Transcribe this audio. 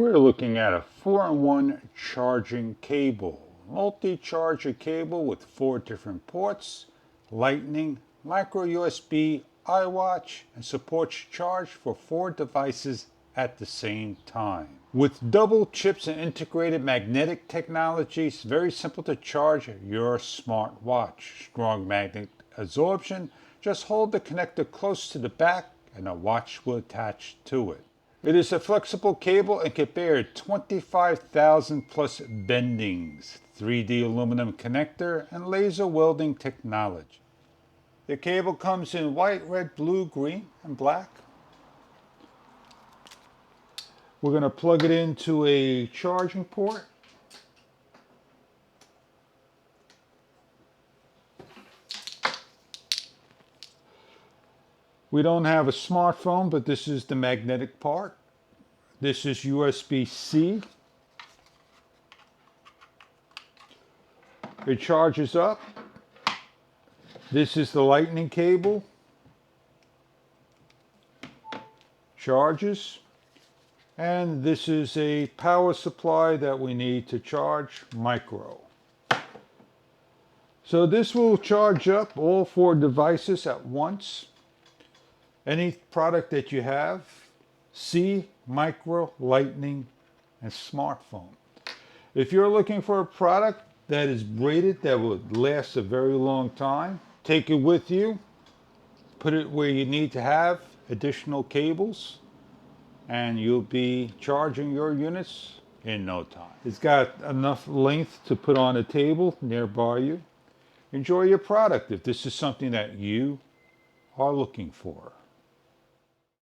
We're looking at a 4-in-1 charging cable. Multi-charger cable with 4 different ports, lightning, micro USB, iWatch, and supports charge for 4 devices at the same time. With double chips and integrated magnetic technology, it's very simple to charge your smartwatch. Strong magnet absorption. Just hold the connector close to the back and the watch will attach to it. It is a flexible cable and can bear 25,000 plus bendings, 3D aluminum connector, and laser welding technology. The cable comes in white, red, blue, green, and black. We're going to plug it into a charging port. We don't have a smartphone, but this is the magnetic part. This is USB-C. It charges up. This is the lightning cable. Charges. And this is a power supply that we need to charge micro. So this will charge up all 4 devices at once. Any product that you have, C, micro, lightning, and smartphone. If you're looking for a product that is braided, that would last a very long time, take it with you, put it where you need to have additional cables, and you'll be charging your units in no time. It's got enough length to put on a table nearby you. Enjoy your product if this is something that you are looking for.